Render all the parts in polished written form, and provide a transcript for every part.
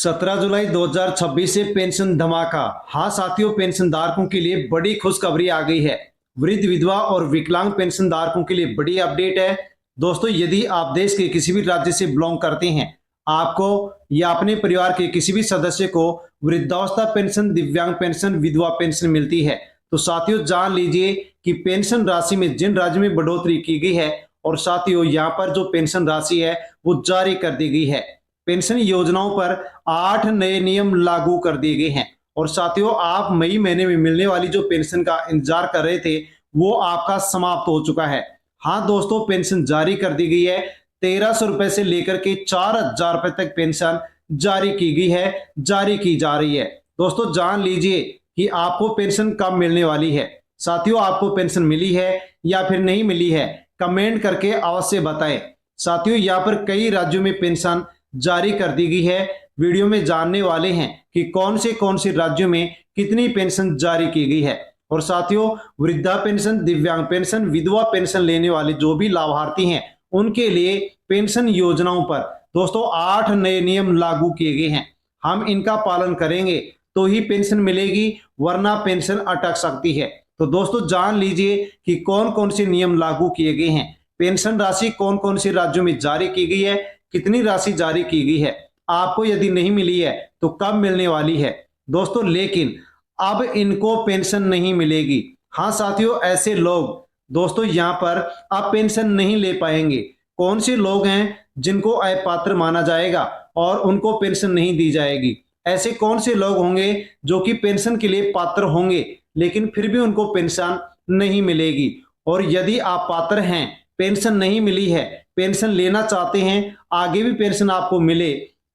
17 जुलाई 2026 से पेंशन धमाका। हाँ साथियों, पेंशन धारकों के लिए बड़ी खुशखबरी आ गई है। वृद्ध, विधवा और विकलांग पेंशन धारकों के लिए बड़ी अपडेट है। दोस्तों, यदि आप देश के किसी भी राज्य से बिलोंग करते हैं, आपको या अपने परिवार के किसी भी सदस्य को वृद्धावस्था पेंशन, दिव्यांग पेंशन, विधवा पेंशन मिलती है, तो साथियों जान लीजिए कि पेंशन राशि में जिन राज्यों में बढ़ोतरी की गई है और साथियों यहाँ पर जो पेंशन राशि है वो जारी कर दी गई है। पेंशन योजनाओं पर 8 नए नियम लागू कर दिए गए हैं और साथियों आप मई महीने में मिलने वाली जो पेंशन का इंतजार कर रहे थे वो आपका समाप्त हो चुका है। हाँ दोस्तों, पेंशन जारी कर दी गई है। 1300 रुपए से लेकर के 4000 रुपए तक पेंशन जारी की गई है, जारी की जा रही है। दोस्तों जान लीजिए कि आपको पेंशन कब मिलने वाली है। साथियों, आपको पेंशन मिली है या फिर नहीं मिली है, कमेंट करके अवश्य बताएं। साथियों, यहाँ पर कई राज्यों में पेंशन जारी कर दी गई है। वीडियो में जानने वाले हैं कि कौन से राज्यों में कितनी पेंशन जारी की गई है। और साथियों, वृद्धा पेंशन, दिव्यांग पेंशन, विधवा पेंशन लेने वाले जो भी लाभार्थी हैं उनके लिए पेंशन योजनाओं पर दोस्तों 8 नए नियम लागू किए गए हैं। हम इनका पालन करेंगे तो ही पेंशन मिलेगी, वरना पेंशन अटक सकती है। तो दोस्तों जान लीजिए कि कौन से नियम लागू किए गए हैं, पेंशन राशि कौन से राज्यों में जारी की गई है, कितनी राशि जारी की गई है, आपको यदि नहीं मिली है तो कब मिलने वाली है। दोस्तों लेकिन अब इनको पेंशन नहीं मिलेगी। हाँ साथियों, ऐसे लोग दोस्तों यहाँ पर अब पेंशन नहीं ले पाएंगे। कौन से लोग हैं जिनको अपात्र माना जाएगा और उनको पेंशन नहीं दी जाएगी? ऐसे कौन से लोग होंगे जो कि पेंशन के लिए पात्र होंगे लेकिन फिर भी उनको पेंशन नहीं मिलेगी? और यदि आप पात्र हैं, पेंशन नहीं मिली है, पेंशन लेना चाहते हैं, आगे भी पेंशन आपको मिले,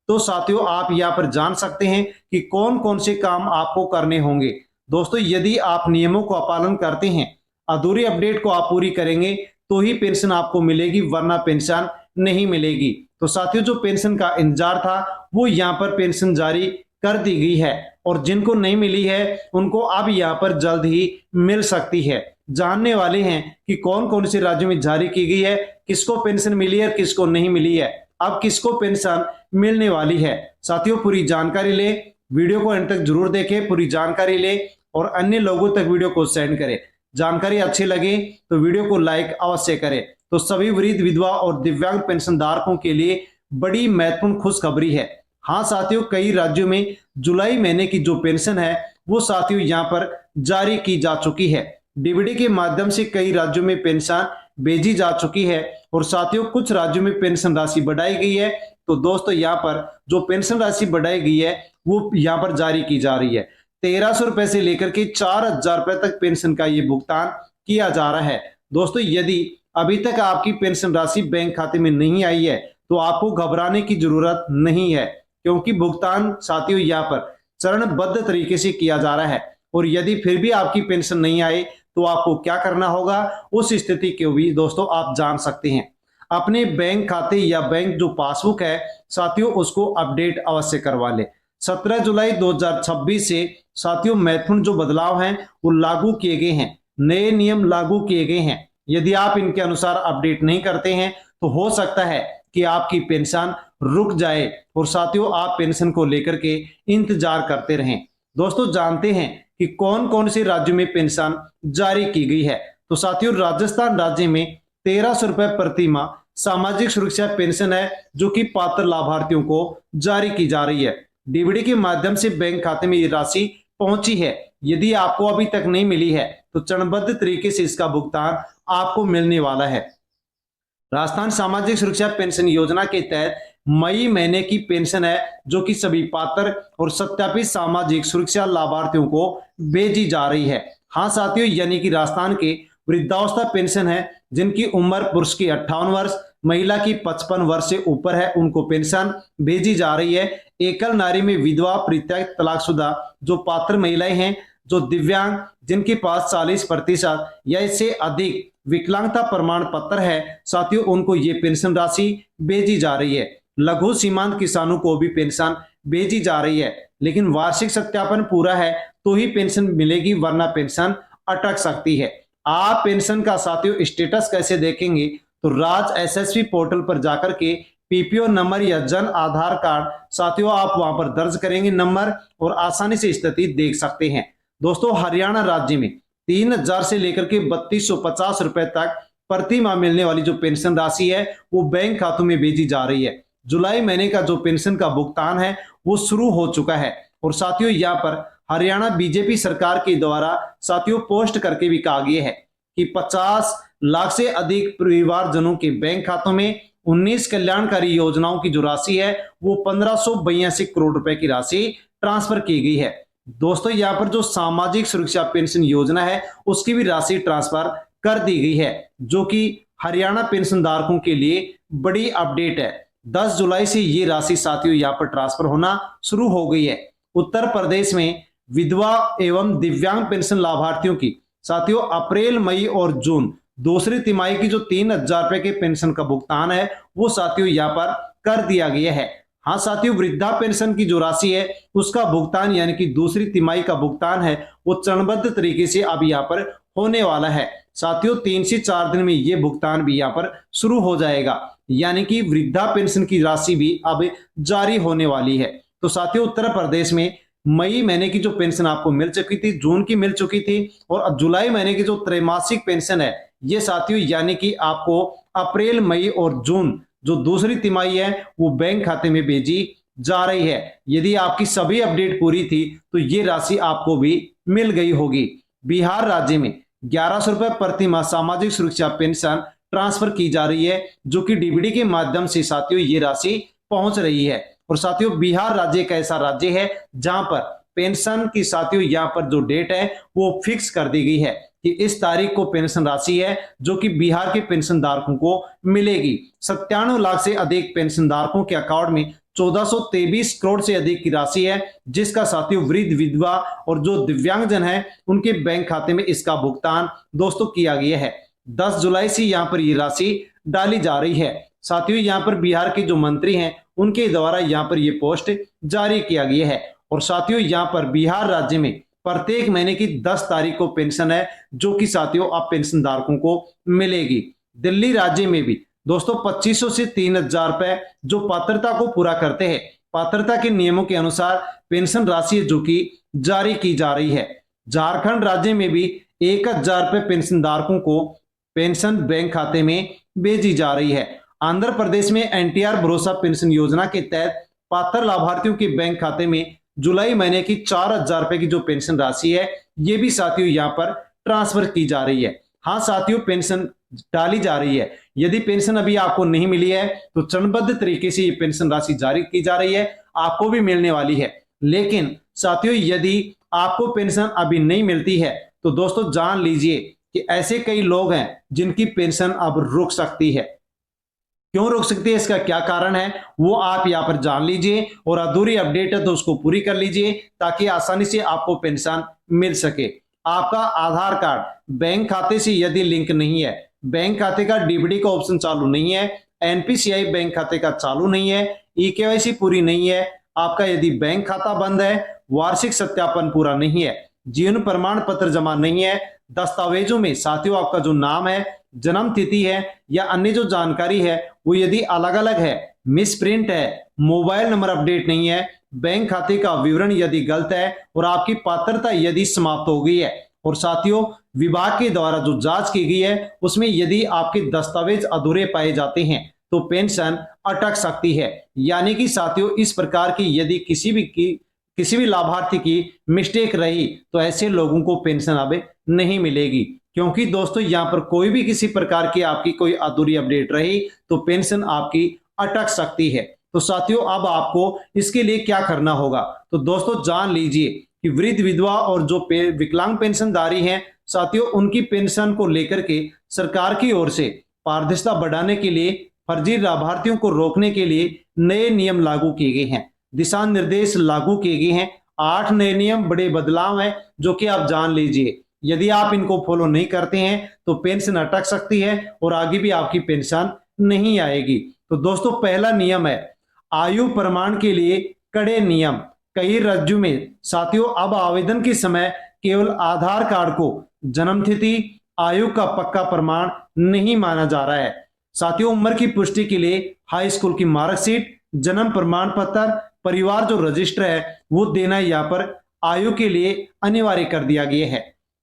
तो साथियों आप यहाँ पर जान सकते हैं कि कौन से काम आपको करने होंगे। दोस्तों, यदि आप नियमों का पालन करते हैं, अधूरी अपडेट को आप पूरी करेंगे तो ही पेंशन आपको मिलेगी, वरना पेंशन नहीं मिलेगी। तो साथियों, जो पेंशन का इंतजार था वो यहाँ पर पेंशन जारी कर दी गई है और जिनको नहीं मिली है उनको अब यहाँ पर जल्द ही मिल सकती है। जानने वाले हैं कि कौन से राज्यों में जारी की गई है, किसको पेंशन मिली है, किसको नहीं मिली है, अब किसको पेंशन मिलने वाली है। साथियों पूरी जानकारी ले, वीडियो को अंत तक जरूर देखें, पूरी जानकारी ले और अन्य लोगों तक वीडियो को सेंड करें। जानकारी अच्छी लगे तो वीडियो को लाइक अवश्य करें। तो सभी वृद्ध, विधवा और दिव्यांग पेंशन धारकों के लिए बड़ी महत्वपूर्ण खुशखबरी है। हाँ साथियों, कई राज्यों में जुलाई महीने की जो पेंशन है वो साथियों यहाँ पर जारी की जा चुकी है। डीबीडी के माध्यम से कई राज्यों में पेंशन भेजी जा चुकी है और साथियों कुछ राज्यों में पेंशन राशि बढ़ाई गई है। तो दोस्तों यहाँ पर जो पेंशन राशि बढ़ाई गई है वो यहाँ पर जारी की जा रही है। 1300 रुपए से लेकर के 4000 रुपए तक पेंशन का ये भुगतान किया जा रहा है। दोस्तों, यदि अभी तक आपकी पेंशन राशि बैंक खाते में नहीं आई है तो आपको घबराने की जरूरत नहीं है, क्योंकि भुगतान साथियों यहाँ पर चरणबद्ध तरीके से किया जा रहा है। और यदि फिर भी आपकी पेंशन नहीं आए तो आपको क्या करना होगा, उस स्थिति को भी दोस्तों आप जान सकते हैं। अपने बैंक खाते या बैंक जो पासबुक है साथियों उसको अपडेट अवश्य करवा ले। 17 जुलाई 2026 से साथियों महत्वपूर्ण जो बदलाव हैं वो लागू किए गए हैं, नए नियम लागू किए गए हैं। यदि आप इनके अनुसार अपडेट नहीं करते हैं तो हो सकता है कि आपकी पेंशन रुक जाए और साथियों आप पेंशन को लेकर के इंतजार करते रहें। दोस्तों जानते हैं कि कौन से राज्यों में पेंशन जारी की गई है। तो साथियों राजस्थान राज्य में 1300 रुपए प्रति माह सामाजिक सुरक्षा पेंशन है जो कि पात्र लाभार्थियों को जारी की जा रही है। डीबीडी के माध्यम से बैंक खाते में ये राशि पहुंची है। यदि आपको अभी तक नहीं मिली है तो चरणबद्ध तरीके से इसका भुगतान आपको मिलने वाला है। राजस्थान सामाजिक सुरक्षा पेंशन योजना के तहत मई महीने की पेंशन है जो कि सभी पात्र और सत्यापित सामाजिक सुरक्षा लाभार्थियों को भेजी जा रही है। हाँ साथियों, यानी कि राजस्थान के वृद्धावस्था पेंशन है जिनकी उम्र पुरुष की 58 वर्ष, महिला की 55 वर्ष से ऊपर है, उनको पेंशन भेजी जा रही है। एकल नारी में विधवा, परित्यक्त, तलाकशुदा जो पात्र महिलाएं हैं, जो दिव्यांग जिनके पास 40% या इससे अधिक विकलांगता प्रमाण पत्र है साथियों उनको ये पेंशन राशि भेजी जा रही है। लघु सीमांत किसानों को भी पेंशन भेजी जा रही है, लेकिन वार्षिक सत्यापन पूरा है तो ही पेंशन मिलेगी, वरना पेंशन अटक सकती है। आप पेंशन का साथियों स्टेटस कैसे देखेंगे तो राज एसएसपी पोर्टल पर जाकर के पीपीओ नंबर या जन आधार कार्ड साथियों आप वहां पर दर्ज करेंगे नंबर और आसानी से स्थिति देख सकते हैं। दोस्तों हरियाणा राज्य में 3,000 से लेकर के 3250 रुपए तक प्रति माह मिलने वाली जो पेंशन राशि है वो बैंक खातों में भेजी जा रही है। जुलाई महीने का जो पेंशन का भुगतान है वो शुरू हो चुका है और साथियों यहाँ पर हरियाणा बीजेपी सरकार के द्वारा साथियों पोस्ट करके भी कहा गया है कि 50 लाख से अधिक परिवारजनों के बैंक खातों में 19 कल्याणकारी योजनाओं की जो राशि है वो 1582 करोड़ रुपए की राशि ट्रांसफर की गई है। दोस्तों यहाँ पर जो सामाजिक सुरक्षा पेंशन योजना है उसकी भी राशि ट्रांसफर कर दी गई है, जो कि हरियाणा पेंशन धारकों के लिए बड़ी अपडेट है। 10 जुलाई से ये राशि साथियों यहाँ पर ट्रांसफर होना शुरू हो गई है। उत्तर प्रदेश में विधवा एवं दिव्यांग पेंशन लाभार्थियों की साथियों अप्रैल मई और जून दूसरी तिमाही की जो 3,000 रुपए के पेंशन का भुगतान है वो साथियों यहाँ पर कर दिया गया है। हाँ साथियों वृद्धा पेंशन की जो राशि है उसका भुगतान यानी कि दूसरी तिमाही का भुगतान है वो चरणबद्ध तरीके से अब यहाँ पर होने वाला है। साथियों 3 से 4 दिन में ये भुगतान भी यहाँ पर शुरू हो जाएगा, यानी कि वृद्धा पेंशन की राशि भी अब जारी होने वाली है। तो साथियों उत्तर प्रदेश में मई महीने की जो पेंशन आपको मिल चुकी थी, जून की मिल चुकी थी और जुलाई महीने की जो त्रैमासिक पेंशन है ये साथियों यानी कि आपको अप्रैल मई और जून जो दूसरी तिमाही है वो बैंक खाते में भेजी जा रही है। यदि आपकी सभी अपडेट पूरी थी तो ये राशि आपको भी मिल गई होगी। बिहार राज्य में 1100 रुपए प्रति माह सामाजिक सुरक्षा पेंशन ट्रांसफर की जा रही है, जो कि डीबीडी के माध्यम से साथियों ये राशि पहुंच रही है। और साथियों बिहार राज्य एक ऐसा राज्य है जहां पर पेंशन की साथियों यहाँ पर जो डेट है वो फिक्स कर दी गई है कि इस तारीख को पेंशन राशि है जो कि बिहार के पेंशन धारकों को मिलेगी। 97 लाख से अधिक पेंशन धारकों के अकाउंट में 1423 करोड़ से अधिक की राशि है, जिसका साथियों वृद्ध विधवा और जो दिव्यांगजन है उनके बैंक खाते में इसका भुगतान दोस्तों किया गया है। 10 जुलाई से यहाँ पर ये राशि डाली जा रही है। साथियों यहाँ पर बिहार के जो मंत्री हैं उनके द्वारा यहाँ पर ये पोस्ट जारी किया गया है। और साथियों यहाँ पर बिहार राज्य में प्रत्येक महीने की 10 तारीख को पेंशन है जो कि साथियों अब पेंशन धारकों को मिलेगी। दिल्ली राज्य में भी दोस्तों 2500 से 3,000 रुपए जो पात्रता को पूरा करते हैं, पात्रता के नियमों के अनुसार पेंशन राशि जो कि जारी की जा रही है। झारखंड राज्य में भी 1,000 रुपए पेंशन धारकों को पेंशन बैंक खाते में भेजी जा रही है। आंध्र प्रदेश में एनटीआर भरोसा पेंशन योजना के तहत पात्र लाभार्थियों के बैंक खाते में जुलाई महीने की 4,000 रुपए की जो पेंशन राशि है ये भी साथियों यहाँ पर ट्रांसफर की जा रही है। हाँ साथियों पेंशन डाली जा रही है। यदि पेंशन अभी आपको नहीं मिली है तो चरणबद्ध तरीके से ये पेंशन राशि जारी की जा रही है, आपको भी मिलने वाली है। लेकिन साथियों यदि आपको पेंशन अभी नहीं मिलती है तो दोस्तों जान लीजिए कि ऐसे कई लोग हैं जिनकी पेंशन अब रुक सकती है। क्यों रुक सकती है, इसका क्या कारण है वो आप यहाँ पर जान लीजिए और अधूरी अपडेट है तो उसको पूरी कर लीजिए ताकि आसानी से आपको पेंशन मिल सके। आपका आधार कार्ड बैंक खाते से यदि लिंक नहीं है, बैंक खाते का डीबीडी का ऑप्शन चालू नहीं है, एनपीसीआई बैंक खाते का चालू नहीं है, ईकेवाईसी पूरी नहीं है, आपका यदि बैंक खाता बंद है, वार्षिक सत्यापन पूरा नहीं है, जीवन प्रमाण पत्र जमा नहीं है, दस्तावेजों में साथियों आपका जो नाम है, जन्म तिथि है या अन्य जो जानकारी है वो यदि अलग अलग है, मिसप्रिंट है, मोबाइल नंबर अपडेट नहीं है, बैंक खाते का विवरण यदि गलत है और आपकी पात्रता यदि समाप्त हो गई है और साथियों विभाग के द्वारा जो जांच की गई है उसमें यदि आपके दस्तावेज अधूरे पाए जाते हैं तो पेंशन अटक सकती है। यानी कि साथियों इस प्रकार की यदि किसी भी लाभार्थी की मिस्टेक रही तो ऐसे लोगों को पेंशन अब नहीं मिलेगी, क्योंकि दोस्तों यहाँ पर कोई भी किसी प्रकार की आपकी कोई अधूरी अपडेट रही तो पेंशन आपकी अटक सकती है। तो साथियों अब आपको इसके लिए क्या करना होगा, तो दोस्तों जान लीजिए कि वृद्ध विधवा और जो विकलांग पेंशनधारी हैं साथियों उनकी पेंशन को लेकर के सरकार की ओर से पारदर्शिता बढ़ाने के लिए फर्जी लाभार्थियों को रोकने के लिए नए नियम लागू किए गए हैं, दिशा निर्देश लागू किए गए हैं। 8 नए नियम बड़े बदलाव हैं जो कि आप जान लीजिए। यदि आप इनको फॉलो नहीं करते हैं तो पेंशन अटक सकती है और आगे भी आपकी पेंशन नहीं आएगी। तो दोस्तों पहला नियम है आयु प्रमाण के लिए कड़े नियम। कई राज्यों में साथियों अब आवेदन के समय केवल आधार कार्ड को जन्म तिथि आयु का पक्का प्रमाण नहीं माना जा रहा है। साथियों, उम्र की पुष्टि के लिए हाई स्कूल की मार्कशीट, जन्म प्रमाण पत्र, परिवार जो रजिस्टर है वो देना यहाँ पर आयु के लिए अनिवार्य कर दिया गया है।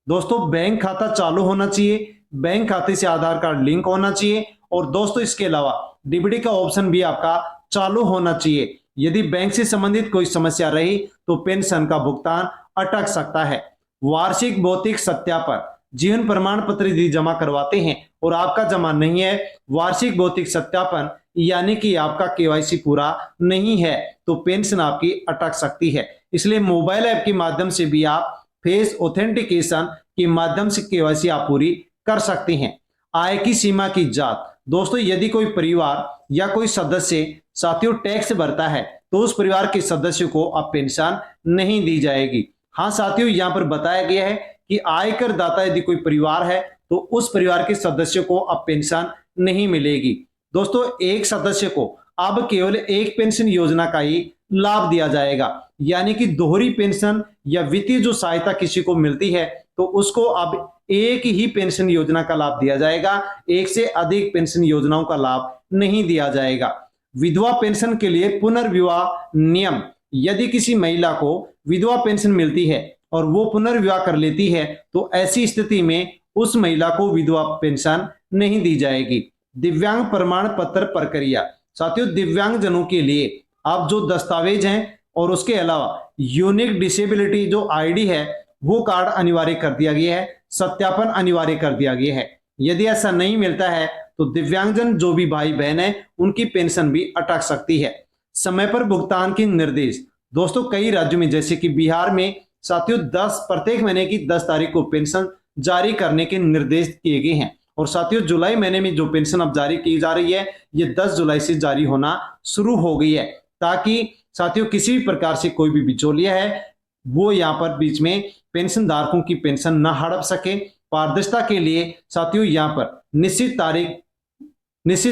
दोस्तों, बैंक खाता चालू होना चाहिए, बैंक खाते से आधार कार्ड लिंक होना चाहिए और दोस्तों इसके अलावा डीबीटी का ऑप्शन भी आपका चालू होना चाहिए। यदि बैंक से संबंधित कोई समस्या रही तो पेंशन का भुगतान अटक सकता है। वार्षिक भौतिक सत्यापन, जीवन प्रमाण पत्र यदि जमा करवाते हैं और आपका जमा नहीं है, वार्षिक भौतिक सत्यापन यानी कि आपका केवाईसी पूरा नहीं है तो पेंशन आपकी अटक सकती है। इसलिए मोबाइल ऐप के माध्यम से भी आप फेस ऑथेंटिकेशन के माध्यम से केवाईसी आप पूरी कर सकते हैं। आय की सीमा की जांच, दोस्तों यदि कोई परिवार या कोई सदस्य साथियों टैक्स भरता है तो उस परिवार के सदस्य को अब पेंशन नहीं दी जाएगी। हाँ साथियों, यहाँ पर बताया गया है कि आयकर दाता यदि कोई परिवार है तो उस परिवार के सदस्य को अब पेंशन नहीं मिलेगी। दोस्तों, एक सदस्य को अब केवल एक पेंशन योजना का ही लाभ दिया जाएगा, यानी कि दोहरी पेंशन या वित्तीय जो सहायता किसी को मिलती है तो उसको अब एक ही पेंशन योजना का लाभ दिया जाएगा, एक से अधिक पेंशन योजनाओं का लाभ नहीं दिया जाएगा। विधवा पेंशन के लिए पुनर्विवाह नियम, यदि किसी महिला को विधवा पेंशन मिलती है और वो पुनर्विवाह कर लेती है तो ऐसी स्थिति में उस महिला को विधवा पेंशन नहीं दी जाएगी। दिव्यांग प्रमाण पत्र प्रक्रिया, साथियों दिव्यांग जनों के लिए आप जो दस्तावेज हैं और उसके अलावा यूनिक डिसेबिलिटी जो आईडी है वो कार्ड अनिवार्य कर दिया गया है, सत्यापन अनिवार्य कर दिया गया है। यदि ऐसा नहीं मिलता है तो दिव्यांगजन जो भी भाई बहन है उनकी पेंशन भी अटक सकती है। समय पर भुगतान के निर्देश, दोस्तों कई राज्यों में जैसे कि बिहार में साथियों प्रत्येक महीने की 10 तारीख को पेंशन जारी करने के निर्देश किए गए हैं और साथियों जुलाई महीने में जो पेंशन अब जारी की जा रही है ये 10 जुलाई से जारी होना शुरू हो गई है, ताकि साथियों किसी भी प्रकार से कोई भी बिचौलिया है वो यहाँ पर बीच में पेंशन धारकों की पेंशन न हड़प सके। पारदर्शिता के लिए साथियों यहाँ पर निश्चित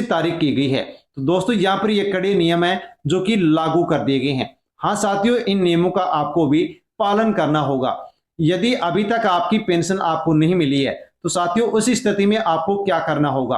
तारीख की गई है। तो दोस्तों यहाँ पर ये कड़े नियम है जो कि लागू कर दिए गए हैं। हाँ साथियों, इन नियमों का आपको भी पालन करना होगा। यदि अभी तक आपकी पेंशन आपको नहीं मिली है तो साथियों उस स्थिति में आपको क्या करना होगा,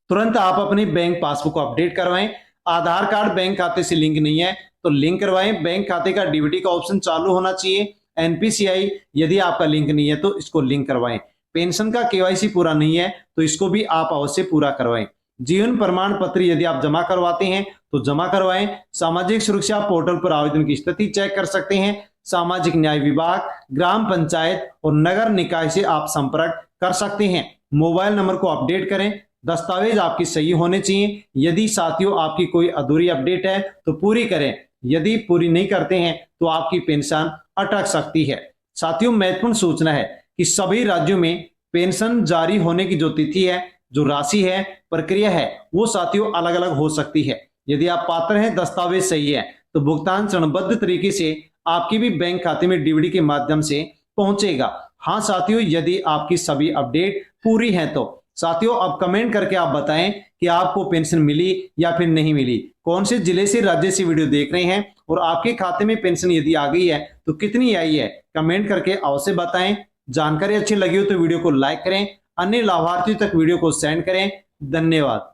तुरंत आप अपनी बैंक पासबुक को अपडेट करवाएं। आधार कार्ड बैंक खाते से लिंक नहीं है तो लिंक करवाएं। बैंक खाते का डीबीटी का ऑप्शन चालू होना चाहिए। एनपीसीआई यदि आपका लिंक नहीं है तो इसको लिंक करवाएं। पेंशन का केवाईसी पूरा नहीं है तो इसको भी आप अवश्य पूरा करवाएं। जीवन प्रमाण पत्र यदि आप जमा करवाते हैं तो जमा करवाएं। सामाजिक सुरक्षा पोर्टल पर आवेदन की स्थिति चेक कर सकते हैं। सामाजिक न्याय विभाग, ग्राम पंचायत और नगर निकाय से आप संपर्क कर सकते हैं। मोबाइल नंबर को अपडेट करें। दस्तावेज आपकी सही होने चाहिए। यदि साथियों आपकी कोई अधूरी अपडेट है तो पूरी करें, यदि पूरी नहीं करते हैं तो आपकी पेंशन अटक सकती है। साथियों महत्वपूर्ण सूचना है कि सभी राज्यों में पेंशन जारी होने की जो तिथि है, जो राशि है, प्रक्रिया है वो साथियों अलग अलग हो सकती है। यदि आप पात्र हैं, दस्तावेज सही है तो भुगतान चरणबद्ध तरीके से आपके भी बैंक खाते में डीबीटी के माध्यम से पहुंचेगा। हाँ साथियों, यदि आपकी सभी अपडेट पूरी हैं तो साथियों अब कमेंट करके आप बताएं कि आपको पेंशन मिली या फिर नहीं मिली, कौन से जिले से राज्य से वीडियो देख रहे हैं और आपके खाते में पेंशन यदि आ गई है तो कितनी आई है, कमेंट करके अवश्य बताएं। जानकारी अच्छी लगी हो तो वीडियो को लाइक करें, अन्य लाभार्थियों तक वीडियो को सेंड करें। धन्यवाद।